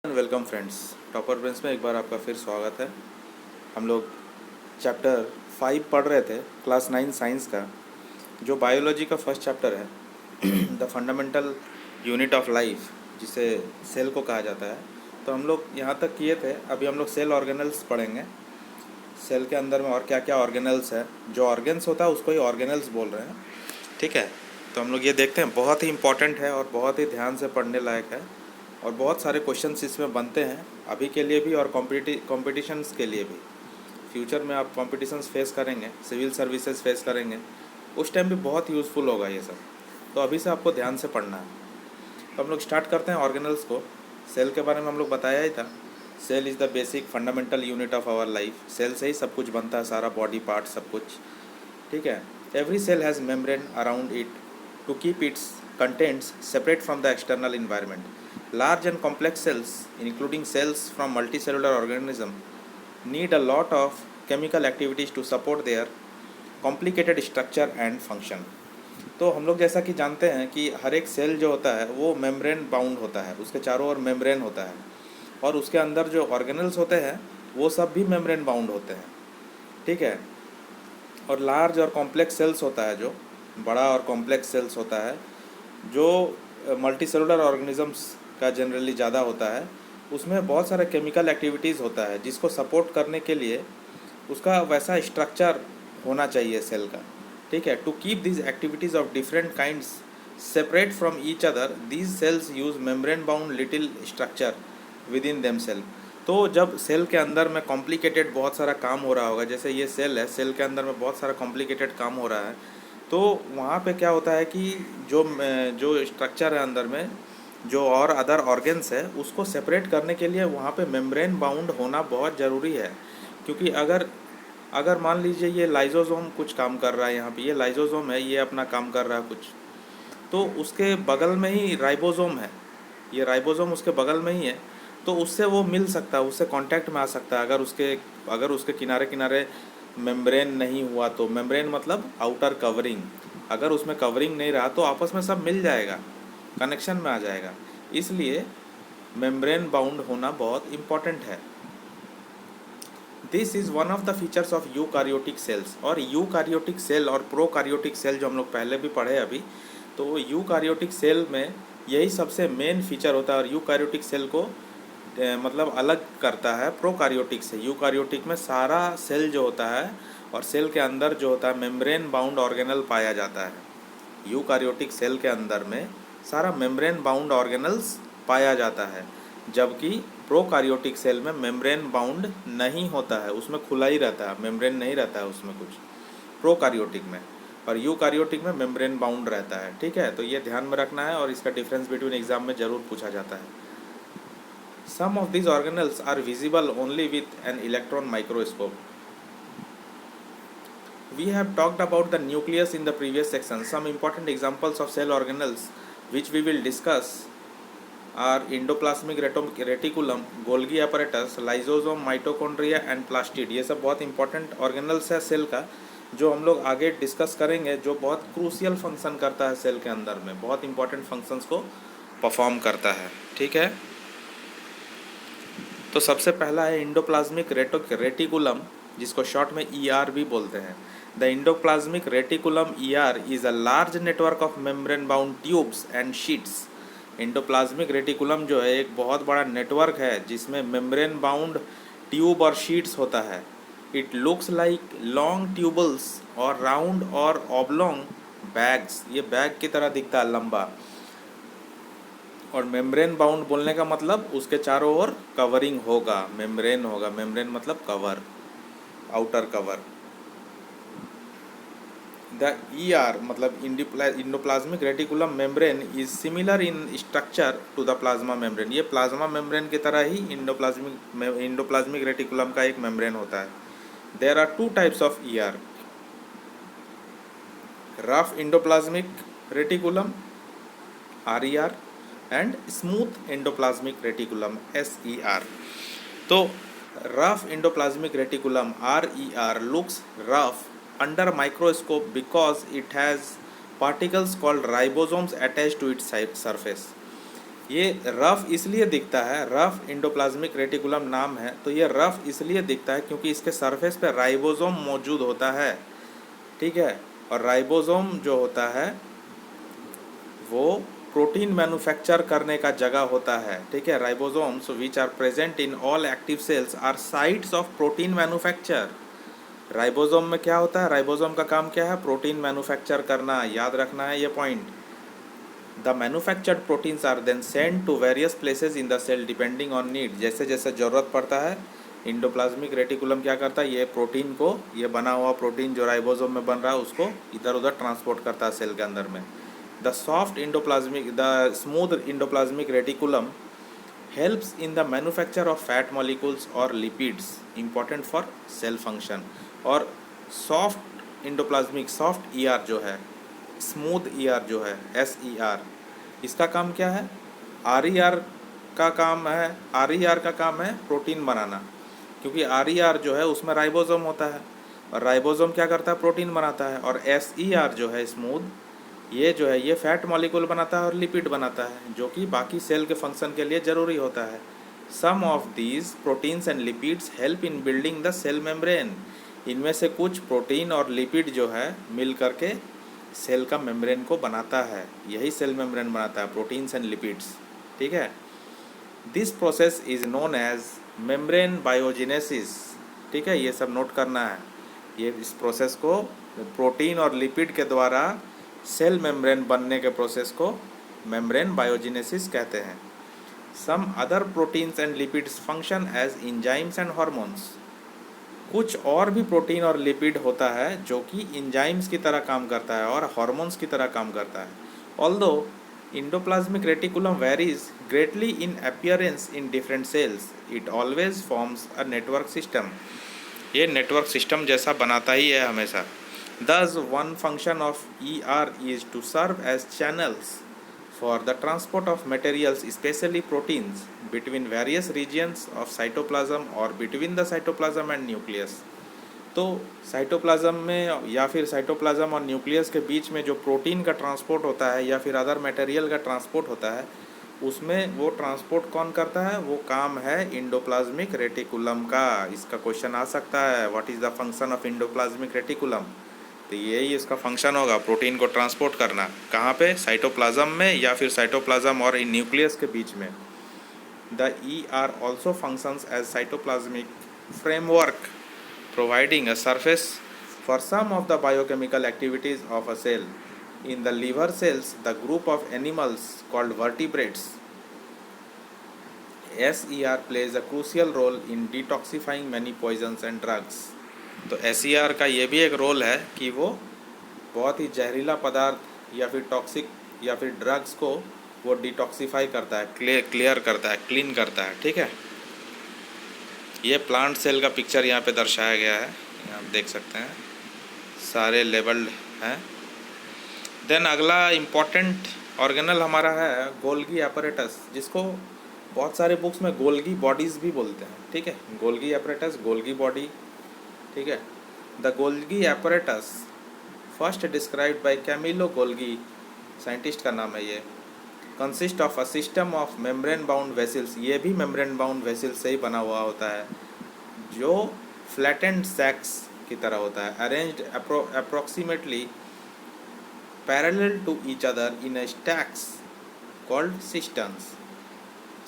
Welcome friends, topper brains में एक बार आपका फिर स्वागत है। हम लोग चैप्टर 5 पढ़ रहे थे, क्लास 9 साइंस का, जो बायोलॉजी का फर्स्ट चैप्टर है the fundamental unit of life, जिसे सेल को कहा जाता है। तो हम लोग यहाँ तक किए थे। अभी हम लोग सेल ऑर्गेनल्स पढ़ेंगे। सेल के अंदर में और क्या क्या ऑर्गेनल्स है। जो ऑर्गेन्स होता है उसको ही ऑर्गेनल्स बोल रहे हैं, ठीक है। तो हम लोग ये देखते हैं, बहुत ही इंपॉर्टेंट है और बहुत ही ध्यान से पढ़ने लायक है और बहुत सारे क्वेश्चंस इसमें बनते हैं, अभी के लिए भी और कॉम्पिटिशन्स के लिए भी। फ्यूचर में आप कॉम्पिटिशन्स फेस करेंगे, सिविल सर्विसेज फेस करेंगे, उस टाइम भी बहुत यूज़फुल होगा ये सब। तो अभी से आपको ध्यान से पढ़ना है। तो हम लोग स्टार्ट करते हैं ऑर्गेनल्स को। सेल के बारे में हम लोग बताया ही था। Cell is the basic fundamental unit of our life. Cell से ही सब कुछ बनता है, सारा बॉडी पार्ट सब कुछ, ठीक है। Every cell has membrane around it to keep its contents separate from the external environment. Large and complex cells, including cells from multicellular organism, need a lot of chemical activities to support their complicated structure and function. तो हम लोग जैसा कि जानते हैं कि हर एक cell जो होता है वो मेम्ब्रेन बाउंड होता है, उसके चारों ओर मेम्ब्रेन होता है, और उसके अंदर जो ऑर्गेनल्स होते हैं वो सब भी मेम्ब्रेन बाउंड होते हैं, ठीक है। और लार्ज और कॉम्प्लेक्स सेल्स होता है, जो बड़ा और कॉम्प्लेक्स सेल्स होता है, जो मल्टी सेलुलर ऑर्गेनिजम्स का जनरली ज़्यादा होता है, उसमें बहुत सारा केमिकल एक्टिविटीज़ होता है जिसको सपोर्ट करने के लिए उसका वैसा स्ट्रक्चर होना चाहिए सेल का, ठीक है। To keep this activities of different kinds separate from each other, these cells use membrane bound little structure within them cell. तो जब सेल के अंदर में कॉम्प्लिकेटेड बहुत सारा काम हो रहा होगा, जैसे ये सेल है, सेल के अंदर में बहुत सारा कॉम्प्लिकेटेड काम हो रहा है, तो वहाँ पे क्या होता है कि जो जो स्ट्रक्चर है अंदर में, जो और अदर ऑर्गेन्स है, उसको सेपरेट करने के लिए वहाँ पे मेम्ब्रेन बाउंड होना बहुत ज़रूरी है। क्योंकि अगर मान लीजिए ये लाइजोसोम कुछ काम कर रहा है, यहाँ पे ये लाइजोसोम है, ये अपना काम कर रहा है कुछ, तो उसके बगल में ही राइबोसोम है, ये राइबोसोम उसके बगल में ही है, तो उससे वो मिल सकता है, उससे कांटेक्ट में आ सकता है। अगर उसके किनारे किनारे मेम्ब्रेन नहीं हुआ, तो मेम्ब्रेन मतलब आउटर कवरिंग, अगर उसमें कवरिंग नहीं रहा तो आपस में सब मिल जाएगा, कनेक्शन में आ जाएगा। इसलिए मेम्ब्रेन बाउंड होना बहुत इम्पॉर्टेंट है। This is one of the features of eukaryotic cells. और यूकारियोटिक सेल और प्रोकारियोटिक सेल जो हम लोग पहले भी पढ़े अभी, तो यूकारियोटिक सेल में यही सबसे मेन फीचर होता है, और यूकारियोटिक सेल को मतलब अलग करता है प्रोकारियोटिक से। यूकारियोटिक में सारा सेल जो होता है और सेल के अंदर जो होता है मेम्ब्रेन बाउंड ऑर्गेनल पाया जाता है। यूकारियोटिक सेल के अंदर में सारा मेम्ब्रेन बाउंड ऑर्गेनल्स पाया जाता है, जबकि प्रोकारियोटिक सेल में मेम्ब्रेन बाउंड नहीं होता है, उसमें खुला ही रहता है, मेम्ब्रेन नहीं रहता है उसमें कुछ, प्रोकारियोटिक में। और यूकारियोटिक में मेम्ब्रेन बाउंड रहता है, ठीक है। तो ये ध्यान में रखना है, और इसका डिफरेंस बिटवीन एग्जाम में ज़रूर पूछा जाता है। Some of these organelles are visible only with an electron microscope. We have talked about the nucleus in the previous section. Some important examples of cell organelles which we will discuss are endoplasmic reticulum, Golgi apparatus, lysosome, mitochondria and plastid. ये सब बहुत important organelles है cell का, जो हम लोग आगे discuss करेंगे, जो बहुत क्रूशियल फंक्शन करता है सेल के अंदर में, बहुत इंपॉर्टेंट फंक्शंस को परफॉर्म करता है, ठीक है। तो सबसे पहला है इंडोप्लाज्मिक रेटिकुलम, जिसको शॉर्ट में ईआर भी बोलते हैं। The endoplasmic reticulum ER is a large network of membrane bound tubes and sheets. Endoplasmic reticulum जो है एक बहुत बड़ा नेटवर्क है जिसमें मेम्ब्रेन बाउंड ट्यूब और शीट्स होता है। It looks like long tubules और राउंड और ऑब्लोंग बैग्स, ये बैग की तरह दिखता है, लंबा। और मेम्ब्रेन बाउंड बोलने का मतलब उसके चारों ओर कवरिंग होगा, मेम्ब्रेन होगा, मेम्ब्रेन मतलब cover, outer cover. The ER मतलब endoplasmic reticulum membrane is similar in structure to the plasma membrane. ये प्लाज्मा मेम्ब्रेन की तरह ही इंडोप्लाज्मिक रेटिकुलम का एक मेम्ब्रेन होता है। There are two types of ER, rough endoplasmic reticulum RER and smooth endoplasmic reticulum SER। तो rough endoplasmic reticulum RER looks rough under microscope because it has particles called ribosomes attached to its surface. ये rough इसलिए दिखता है, rough endoplasmic reticulum नाम है, तो ये rough इसलिए दिखता है क्योंकि इसके सरफेस पे राइबोसोम मौजूद होता है, ठीक है। और राइबोसोम जो होता है वो प्रोटीन मैन्युफैक्चर करने का जगह होता है, ठीक है। Ribosomes which are present in all active cells are sites of protein manufacture. Ribosome में क्या होता है, राइबोसोम का काम क्या है, प्रोटीन मैन्युफैक्चर करना, याद रखना है ये point. The manufactured proteins are then send to various places in the cell depending on need. जैसे जैसे ज़रूरत पड़ता है इंडोप्लाज्मिक रेटिकुलम क्या करता है, ये प्रोटीन को, ये बना हुआ प्रोटीन जो राइबोसोम में बन रहा है उसको इधर उधर ट्रांसपोर्ट करता है सेल के अंदर में। The smooth endoplasmic reticulum helps in the manufacture of fat molecules or lipids important for cell function। और सॉफ्ट इंडोप्लाज्मिक, सॉफ्ट ER जो है, स्मूथ ER जो है, SER, इसका काम क्या है, RER का काम है, RER का काम है प्रोटीन बनाना, क्योंकि RER जो है उसमें राइबोसोम होता है और राइबोसोम क्या करता है, प्रोटीन बनाता है। और SER जो है स्मूथ, ये जो है ये फैट मॉलिक्यूल बनाता है और लिपिड बनाता है, जो कि बाकी सेल के फंक्शन के लिए ज़रूरी होता है। Some of these proteins and lipids help in building the cell membrane. इनमें से कुछ प्रोटीन और लिपिड जो है मिल करके सेल का मेम्ब्रेन को बनाता है, यही सेल मेम्ब्रेन बनाता है, प्रोटीन्स एंड लिपिड्स, ठीक है। This process is known as membrane biogenesis, ठीक है, ये सब नोट करना है। ये इस प्रोसेस को, प्रोटीन और लिपिड के द्वारा सेल मेम्ब्रेन बनने के प्रोसेस को मेम्ब्रेन बायोजेनेसिस कहते हैं। Some other proteins and lipids function as enzymes and hormones. कुछ और भी प्रोटीन और लिपिड होता है जो कि इंजाइम्स की तरह काम करता है और हार्मोन्स की तरह काम करता है। Although endoplasmic reticulum varies greatly in appearance in different cells, it always forms a network system. ये नेटवर्क सिस्टम जैसा बनाता ही है हमेशा। Thus, one function of ER is to serve as channels for the transport of materials, especially proteins, between various regions of cytoplasm or between the cytoplasm and nucleus। तो cytoplasm में या फिर cytoplasm और nucleus के बीच में जो protein का ट्रांसपोर्ट होता है या फिर अदर मटेरियल का ट्रांसपोर्ट होता है, उसमें वो ट्रांसपोर्ट कौन करता है, वो काम है इंडोप्लाज्मिक रेटिकुलम का। इसका क्वेश्चन आ सकता है, what is the function of endoplasmic reticulum, तो यही इसका फंक्शन होगा, प्रोटीन को ट्रांसपोर्ट करना। कहाँ पे, साइटोप्लाज्म में या फिर साइटोप्लाज्म और न्यूक्लियस के बीच में। The ER also functions as cytoplasmic framework providing a surface for some of the biochemical activities of a cell. In the liver cells the group of animals called vertebrates, SER plays a crucial role in detoxifying many poisons and drugs. तो SER का ये भी एक role है कि वो बहुत ही जहरीला पदार्थ या फिर टॉक्सिक या फिर ड्रग्स को वो डिटॉक्सिफाई करता है, क्लियर करता है, क्लीन करता है, ठीक है। ये प्लांट सेल का पिक्चर यहाँ पे दर्शाया गया है, आप देख सकते हैं, सारे लेबल्ड हैं। देन अगला इम्पॉर्टेंट ऑर्गेनल हमारा है गोल्गी एपरेटस, जिसको बहुत सारे बुक्स में गोल्गी बॉडीज़ भी बोलते हैं, ठीक है। गोल्गी एपरेटस, गोल्गी बॉडी, ठीक है। The Golgi apparatus first described by Camillo Golgi, scientist का नाम है ये, consist of a system of membrane bound vessels. ये भी मेम्ब्रेन बाउंड वेसल्स से ही बना हुआ होता है, जो फ्लैटेंड सैक्स की तरह होता है, arranged approximately parallel to each other in stacks called systems.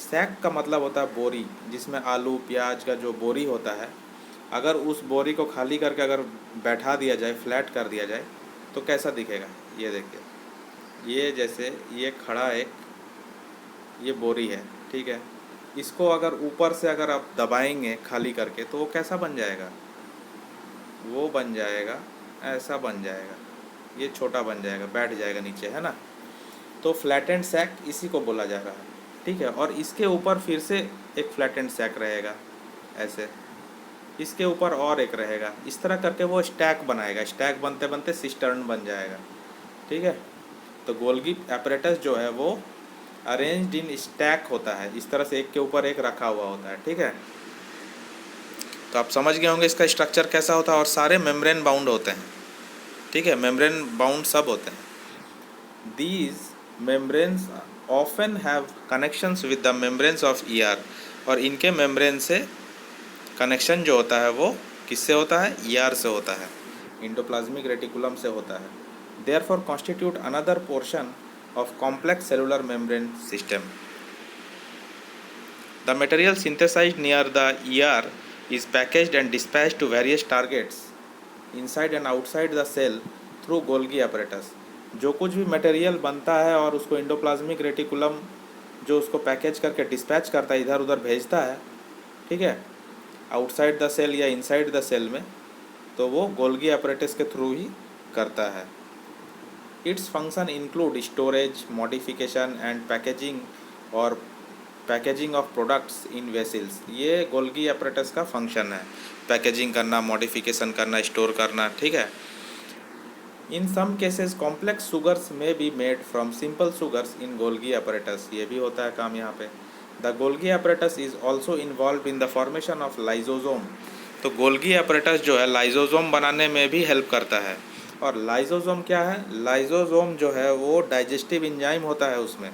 Sac का मतलब होता है बोरी, जिसमें आलू प्याज का जो बोरी होता है, अगर उस बोरी को खाली करके अगर बैठा दिया जाए, फ्लैट कर दिया जाए, तो कैसा दिखेगा, ये देखिए, ये जैसे ये खड़ा एक ये बोरी है, ठीक है। इसको अगर ऊपर से अगर आप दबाएंगे खाली करके, तो वो कैसा बन जाएगा, वो बन जाएगा, ऐसा बन जाएगा, ये छोटा बन जाएगा, बैठ जाएगा नीचे, है ना। तो फ्लैटेंड सैक इसी को बोला जा रहा है, ठीक है। और इसके ऊपर फिर से एक फ्लैटेंड सैक रहेगा ऐसे, इसके ऊपर और एक रहेगा, इस तरह करके वो स्टैक बनाएगा, स्टैक बनते बनते सिस्टर्न बन जाएगा, ठीक है। तो गोल्गी एपरेटस जो है वो अरेंज्ड इन स्टैक होता है, इस तरह से एक के ऊपर एक रखा हुआ होता है, ठीक है। तो आप समझ गए होंगे इसका स्ट्रक्चर कैसा होता है, और सारे मेम्ब्रेन बाउंड होते हैं, ठीक है, मेम्ब्रेन बाउंड सब होते हैं। These membranes often have connections with the membranes of ER, और इनके मेम्ब्रेन से कनेक्शन जो होता है वो किससे होता है? ईआर से होता है, इंडोप्लाज्मिक रेटिकुलम से होता है। Therefore constitute another portion of complex cellular membrane system. The material synthesized near the ER is packaged and dispatched to various targets inside and outside the cell through Golgi apparatus। जो कुछ भी material बनता है और उसको endoplasmic reticulum जो उसको package करके डिस्पैच करता है, इधर उधर भेजता है, ठीक है, आउटसाइड द सेल या इनसाइड द सेल में, तो वो गोल्गी apparatus के थ्रू ही करता है। Its function include storage, modification and packaging और packaging of products in vesicles. ये गोल्गी apparatus का फंक्शन है, पैकेजिंग करना, मॉडिफिकेशन करना, स्टोर करना, ठीक है। In some cases complex sugars may be made from simple sugars in Golgi apparatus, ये भी होता है काम यहाँ पे। The Golgi apparatus is also involve in the formation of lysosome. तो गोल्गी apparatus जो है लाइजोजोम बनाने में भी हेल्प करता है। और लाइजोजोम क्या है? लाइजोजोम जो है वो डाइजेस्टिव एंजाइम होता है उसमें।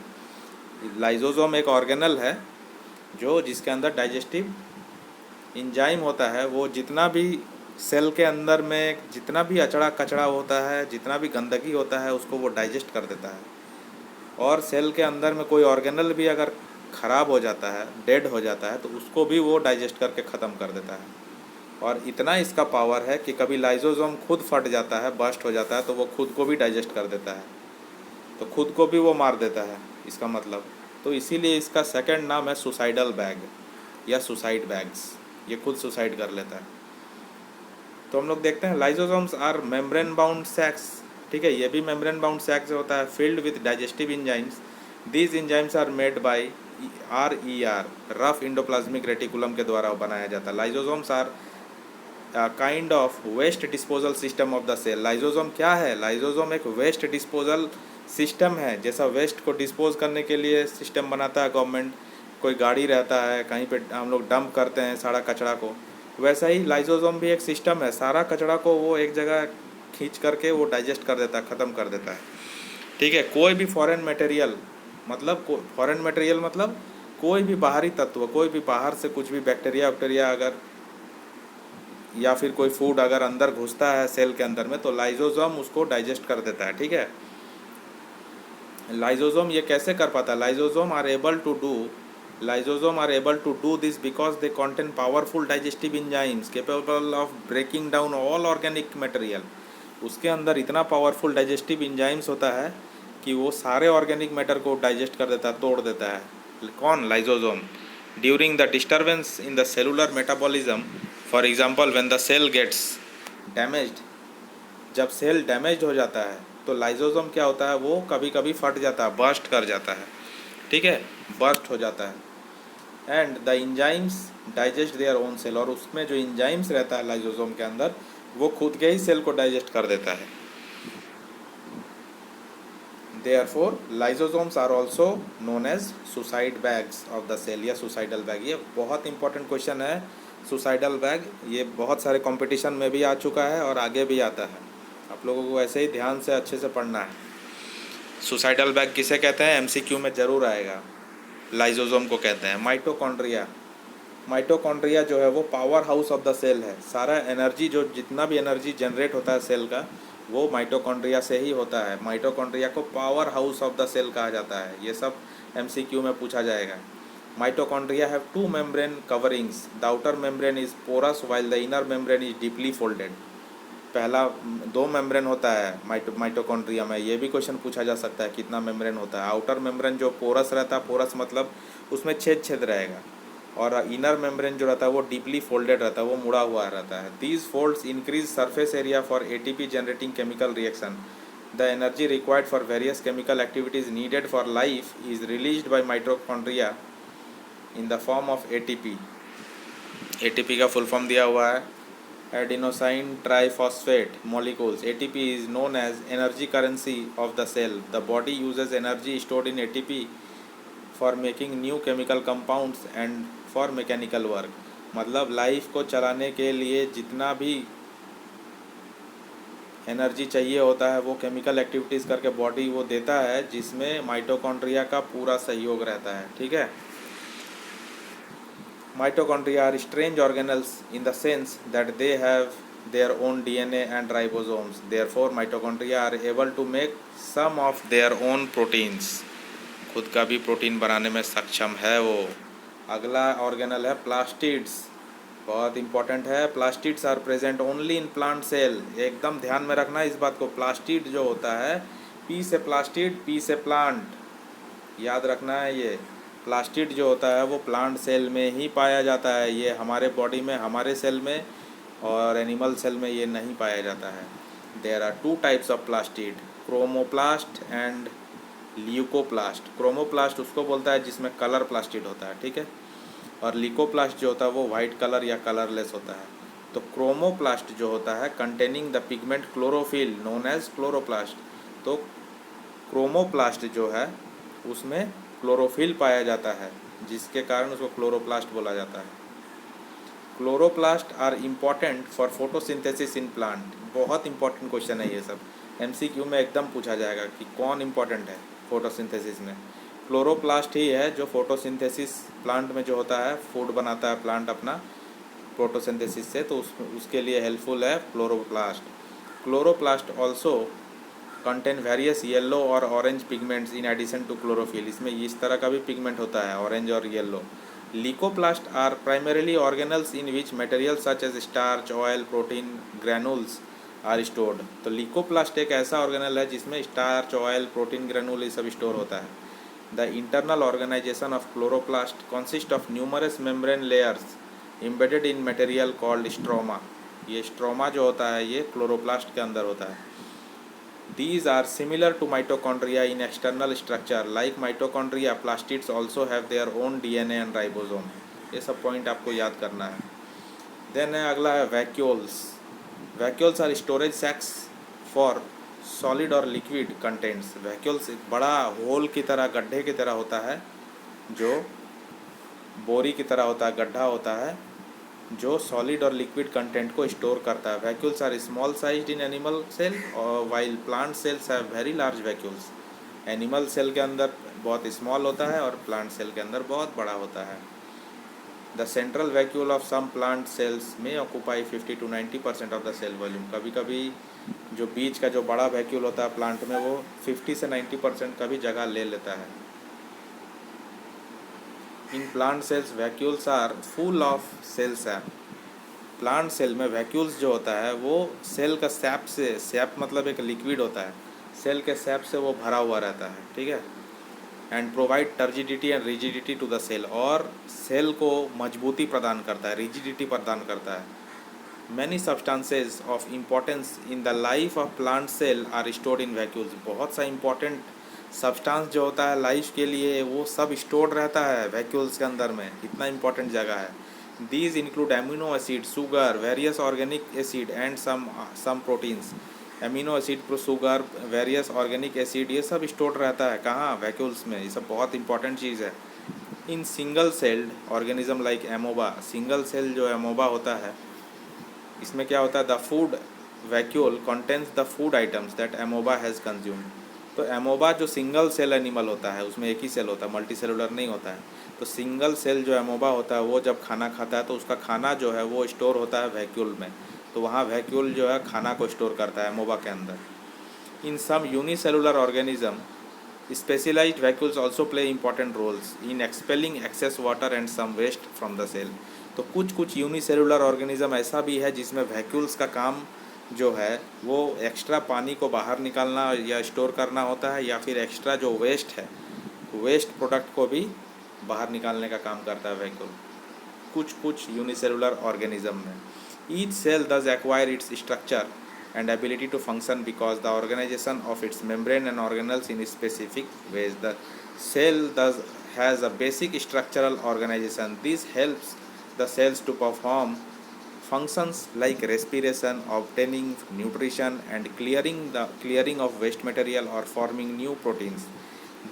लाइजोजोम एक ऑर्गेनल है जो जिसके अंदर डाइजेस्टिव एंजाइम होता है। वो जितना भी सेल के अंदर में जितना भी अचड़ा कचड़ा होता है, जितना भी गंदगी होता है, उसको वो डाइजेस्ट कर देता है। और सेल के अंदर में कोई ऑर्गेनल भी अगर ख़राब हो जाता है, डेड हो जाता है, तो उसको भी वो डाइजेस्ट करके ख़त्म कर देता है। और इतना इसका पावर है कि कभी लाइजोजोम खुद फट जाता है, बस्ट हो जाता है, तो वो खुद को भी डाइजेस्ट कर देता है, तो खुद को भी वो मार देता है इसका मतलब। तो इसीलिए इसका सेकंड नाम है सुसाइडल बैग या सुसाइड बैग्स, ये खुद सुसाइड कर लेता है। तो हम लोग देखते हैं lysosomes are membrane bound sacs, ठीक है, ये भी मेम्ब्रेन बाउंड सैक्स होता है, filled with digestive enzymes. These enzymes are made by RER, rough endoplasmic reticulum के द्वारा बनाया जाता है। Lysosomes are kind of waste disposal system of the cell. Lysosome क्या है? लाइजोसोम एक वेस्ट डिस्पोजल सिस्टम है। जैसा वेस्ट को डिस्पोज करने के लिए सिस्टम बनाता है गवर्नमेंट, कोई गाड़ी रहता है, कहीं पे हम लोग डंप करते हैं सारा कचरा को, वैसा ही लाइजोसोम भी एक सिस्टम है। सारा कचरा को वो एक जगह खींच करके वो डाइजेस्ट कर देता है, ख़त्म कर देता है, ठीक है। कोई भी फॉरेन मटेरियल मतलब कोई भी बाहरी तत्व, कोई भी बाहर से कुछ भी बैक्टीरिया अगर या फिर कोई फूड अगर अंदर घुसता है सेल के अंदर में, तो लाइजोसोम उसको डाइजेस्ट कर देता है, ठीक है। लाइजोसोम ये कैसे कर पाता है? Lysosome are able to do this because they contain powerful digestive enzymes capable of breaking down all organic material. उसके अंदर इतना पावरफुल डाइजेस्टिव एंजाइम्स होता है कि वो सारे ऑर्गेनिक मैटर को डाइजेस्ट कर देता है, तोड़ देता है। कौन? Lysosome. During the disturbance in the cellular metabolism, for example when the cell gets damaged, जब सेल डैमेज हो जाता है तो लाइजोसोम क्या होता है? वो कभी कभी फट जाता है, बर्स्ट कर जाता है, ठीक है, बर्स्ट हो जाता है। And the enzymes digest their own cell, और उसमें जो एंजाइम्स रहता है लाइजोसोम के अंदर, वो खुद के ही सेल को डाइजेस्ट कर देता है। Therefore, lysosomes are also known as suicide bags of the cell या suicidal bag। ये बहुत इंपॉर्टेंट क्वेश्चन है, सुसाइडल बैग। ये बहुत सारे कंपटीशन में भी आ चुका है और आगे भी आता है। आप लोगों को ऐसे ही ध्यान से अच्छे से पढ़ना है। सुसाइडल बैग किसे कहते हैं? MCQ में ज़रूर आएगा। लाइजोसोम को कहते हैं माइटोकॉन्ड्रिया। माइटोकॉन्ड्रिया जो है वो powerhouse of the cell है। सारा एनर्जी, जो जितना भी एनर्जी जनरेट होता है सेल का, वो माइटोकॉन्ड्रिया से ही होता है। माइटोकॉन्ड्रिया को powerhouse of the cell कहा जाता है। ये सब MCQ में पूछा जाएगा। Mitochondria have two membrane coverings, the outer membrane is porous while the inner membrane is deeply folded. पहला 2 मेम्ब्रेन होता है माइटोकॉन्ड्रिया में। ये भी क्वेश्चन पूछा जा सकता है कितना मेम्ब्रेन होता है। आउटर मेम्ब्रेन जो पोरस रहता है, पोरस मतलब उसमें छेद रहेगा, और इनर मेम्ब्रेन जो रहता है वो डीपली फोल्डेड रहता है, वो मुड़ा हुआ रहता है। These folds increase surface area for ATP generating chemical reaction. The energy required for various chemical activities needed for life is released by mitochondria in the form of ATP। ATP का full form दिया हुआ है adenosine triphosphate molecules. ATP is known as energy currency of the cell. The body uses energy stored in ATP for making new chemical compounds and for mechanical work। मतलब life को चलाने के लिए जितना भी एनर्जी चाहिए होता है, वो केमिकल एक्टिविटीज़ करके बॉडी वो देता है, जिसमें माइटोकॉन्ड्रिया का पूरा सहयोग रहता है। ठीक है। Mitochondria are strange organelles in the sense that they have their own DNA and ribosomes. Therefore, mitochondria are able to make some of their own proteins. खुद का भी प्रोटीन बनाने में सक्षम है वो। अगला ऑर्गेनल है प्लास्टिड्स। बहुत इंपॉर्टेंट है। Plastids are present only in plant cell. एकदम ध्यान में रखना इस बात को। प्लास्टिड जो होता है, पी से प्लास्टिड, पी से प्लांट, याद रखना है ये। प्लास्टिड जो होता है वो प्लांट सेल में ही पाया जाता है। ये हमारे बॉडी में, हमारे सेल में और एनिमल सेल में ये नहीं पाया जाता है। There are two types of plastid, chromoplast and leucoplast. Chromoplast उसको बोलता है जिसमें कलर प्लास्टिड होता है, ठीक है। और ल्यूकोप्लास्ट जो होता है वो वाइट कलर या कलरलेस होता है। तो क्रोमोप्लास्ट जो होता है containing the pigment chlorophyll known as chloroplast. तो क्रोमोप्लास्ट जो है उसमें क्लोरोफिल पाया जाता है, जिसके कारण उसको क्लोरोप्लास्ट बोला जाता है। Chloroplast are important for photosynthesis in plant. बहुत इंपॉर्टेंट क्वेश्चन है ये सब, एमसीक्यू में एकदम पूछा जाएगा कि कौन इंपॉर्टेंट है फोटोसिंथेसिस में। क्लोरोप्लास्ट ही है जो फोटोसिंथेसिस प्लांट में जो होता है, फूड बनाता है प्लांट अपना फोटोसिंथेसिस से, तो उसके लिए हेल्पफुल है chloroplast. Chloroplast also contain various yellow और orange pigments in addition to chlorophyll. इसमें इस तरह का भी पिगमेंट होता है, ऑरेंज और yellow. Leucoplast are primarily organelles in which material such as starch, oil, protein granules are stored. तो ल्यूकोप्लास्ट एक ऐसा ऑर्गेनल है जिसमें स्टार्च, ऑयल, प्रोटीन ग्रैनुल ये सब स्टोर होता है। The internal organization of chloroplast consist of numerous membrane layers embedded in material called stroma. ये स्ट्रोमा जो होता है ये क्लोरोप्लास्ट के अंदर होता है। These are similar to mitochondria in external structure. Like mitochondria, plastids also have their own DNA and ribosome. ये सब पॉइंट आपको याद करना है। देन है अगला है vacuoles. Vacuoles are storage sacs for solid और लिक्विड कंटेंट्स। वैक्यूल्स एक बड़ा होल की तरह, गड्ढे की तरह होता है, जो बोरी की तरह होता है, गड्ढा होता है, जो सॉलिड और लिक्विड कंटेंट को स्टोर करता है। Vacuoles are small sized in animal cell while plant cells have very large vacuoles. Animal cell के अंदर बहुत स्मॉल होता है और प्लांट सेल के अंदर बहुत बड़ा होता है। The central vacuole of some plant cells में occupy 50 to 90% of the cell volume. कभी कभी जो बीच का जो बड़ा वैक्यूल होता है प्लांट में, वो 50 से 90% का भी जगह ले लेता है। In plant cells vacuoles are full of cell sap. Plant cell में वैक्यूल्स जो होता है वो सेल का सैप से, सैप मतलब एक लिक्विड होता है, सेल के सैप से वो भरा हुआ रहता है, ठीक है। And provide turgidity and rigidity to the cell, और सेल को मजबूती प्रदान करता है, रिजिडिटी प्रदान करता है। Many substances of importance in the life of plant cell are stored in vacuoles. बहुत सा इंपॉर्टेंट सब्सटेंस जो होता है लाइफ के लिए, वो सब स्टोर्ड रहता है वैक्यूल्स के अंदर में। इतना इंपॉर्टेंट जगह है। These include amino acid, sugar, various organic acid and some proteins. Amino acid, sugar, various organic acid, ये सब स्टोर्ड रहता है कहाँ? वैक्यूल्स में। ये सब बहुत इंपॉर्टेंट चीज़ है। In single celled organism like amoeba, single cell जो एमोबा होता है, इसमें क्या होता है? The food vacuole contains the food items that amoeba has consumed. तो एमोबा जो सिंगल सेल एनिमल होता है, उसमें एक ही सेल होता है, मल्टी सेलुलर नहीं होता है। तो सिंगल सेल जो एमोबा होता है वो जब खाना खाता है तो उसका खाना जो है वो स्टोर होता है वैक्यूल में। तो वहाँ वैक्यूल जो है खाना को स्टोर करता है एमोबा के अंदर। In some unicellular organism specialised vacuoles also play important roles in expelling excess water and some waste from the cell. तो कुछ यूनिसेलुलर ऑर्गेनिज्म ऐसा भी है जिसमें वैक्यूल्स का काम जो है वो एक्स्ट्रा पानी को बाहर निकालना या स्टोर करना होता है, या फिर एक्स्ट्रा जो वेस्ट है, वेस्ट प्रोडक्ट को भी बाहर निकालने का काम करता है वैक्यूल, कुछ यूनिसेलुलर ऑर्गेनिज्म में। Each cell does acquire its structure and ability to function because the organization of its membrane and organelles in specific ways. The cell thus has a basic structural organization. This helps the cells to perform functions like respiration, obtaining nutrition, and clearing of waste material or forming new proteins.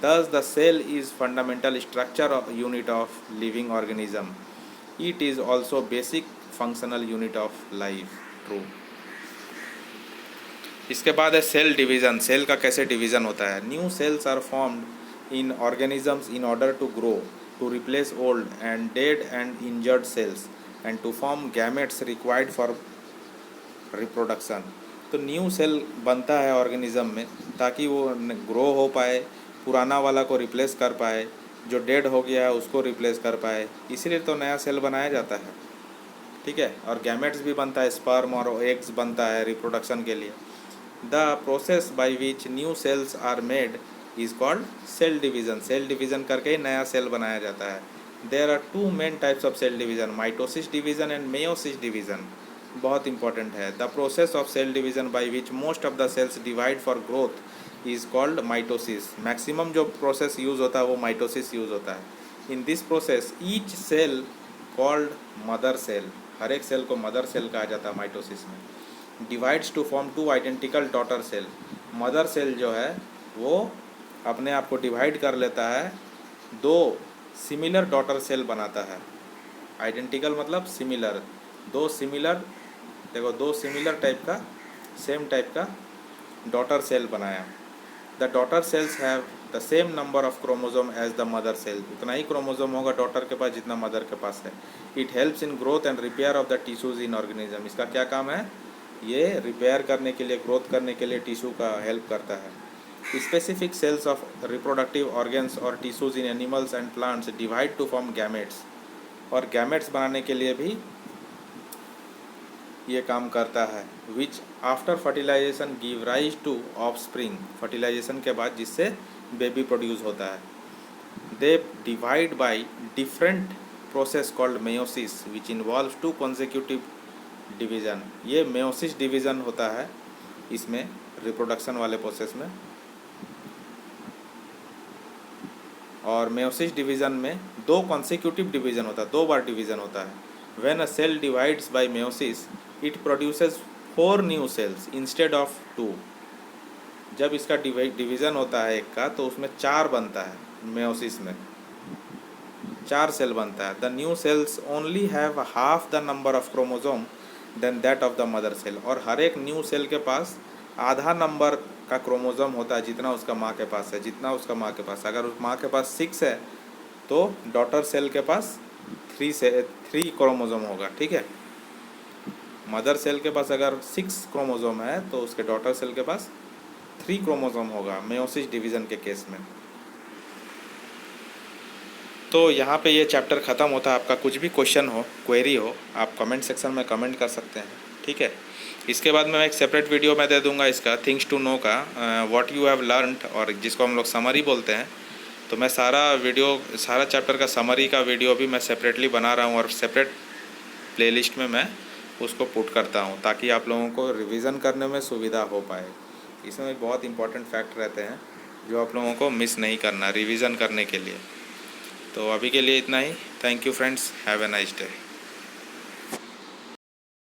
Thus, the cell is fundamental structure unit of living organism. It is also basic functional unit of life. True. इसके बाद है cell division. Cell का कैसे division होता है। New cells are formed in organisms in order to grow, to replace old and dead and injured cells and to form gametes required for reproduction. तो new cell बनता है organism में ताकि वो ग्रो हो पाए, पुराना वाला को रिप्लेस कर पाए, जो डेड हो गया है उसको रिप्लेस कर पाए, इसीलिए तो नया सेल बनाया जाता है। ठीक है। और गैमेट्स भी बनता है, स्पर्म और एग्स बनता है रिप्रोडक्शन के लिए। The process by which new cells are made is called cell division. Cell division करके ही नया सेल बनाया जाता है। There are two main types of cell division, mitosis division and meiosis division. बहुत इंपॉर्टेंट है। The process of cell division by which most of the cells divide for growth is called mitosis. Maximum जो process use होता है वो mitosis use होता है। In this process each cell called mother cell, हर एक cell को mother cell कहा जाता है माइटोसिस में, divides to form two identical daughter cell. Mother cell जो है वो अपने आप को डिवाइड कर लेता है, दो सिमिलर डॉटर सेल बनाता है। आइडेंटिकल मतलब सिमिलर, दो सिमिलर, देखो दो सिमिलर टाइप का, सेम टाइप का डॉटर सेल बनाया। The daughter cells have the same number of chromosome as the mother cell. उतना ही क्रोमोजोम होगा डॉटर के पास जितना मदर के पास है। It helps in growth and repair of the tissues in organism. इसका क्या काम है, ये रिपेयर करने के लिए, ग्रोथ करने के लिए टिश्यू का हेल्प करता है। Specific cells of reproductive organs और tissues in animals and plants divide to form gametes. और गैमेट्स बनाने के लिए भी ये काम करता है। Which after fertilisation give rise to offspring. Fertilisation के बाद जिससे बेबी प्रोड्यूस होता है। They divide by different process called meiosis which involves two consecutive division. ये मेयोसिस डिवीज़न होता है इसमें, रिप्रोडक्शन वाले प्रोसेस में। और मेयोसिस डिवीज़न में दो कॉन्सेक्यूटिव डिवीज़न होता है, दो बार डिवीज़न होता है। When a cell divides by meiosis it produces 4 new cells instead of 2। जब इसका डिवीज़न होता है एक का तो उसमें 4 बनता है, मेयोसिस में 4 सेल बनता है। The new cells only have half the number of chromosome then that of the mother cell. और हर एक न्यू सेल के पास आधा नंबर का क्रोमोजोम होता है जितना उसका माँ के पास है, जितना उसका माँ के पास। अगर उस माँ के पास 6 है तो डॉटर सेल के पास 3 क्रोमोजोम होगा। ठीक है। मदर सेल के पास अगर 6 क्रोमोजोम है तो उसके डॉटर सेल के पास 3 क्रोमोजोम होगा मेयोसिस डिवीज़न के केस में। तो यहाँ पे ये चैप्टर ख़त्म होता है। आपका कुछ भी क्वेश्चन हो, क्वेरी हो, आप कमेंट सेक्शन में कमेंट कर सकते हैं। ठीक है। इसके बाद मैं एक सेपरेट वीडियो में दे दूँगा इसका, थिंग्स टू नो का, व्हाट यू हैव लर्नड, और जिसको हम लोग समरी बोलते हैं। तो मैं सारा चैप्टर का समरी का वीडियो भी मैं सेपरेटली बना रहा हूँ और सेपरेट प्लेलिस्ट में मैं उसको पुट करता हूँ ताकि आप लोगों को रिवीज़न करने में सुविधा हो पाए। इसमें बहुत इंपॉर्टेंट फैक्ट रहते हैं जो आप लोगों को मिस नहीं करना रिवीज़न करने के लिए। तो अभी के लिए इतना ही। Thank you friends, have a nice day.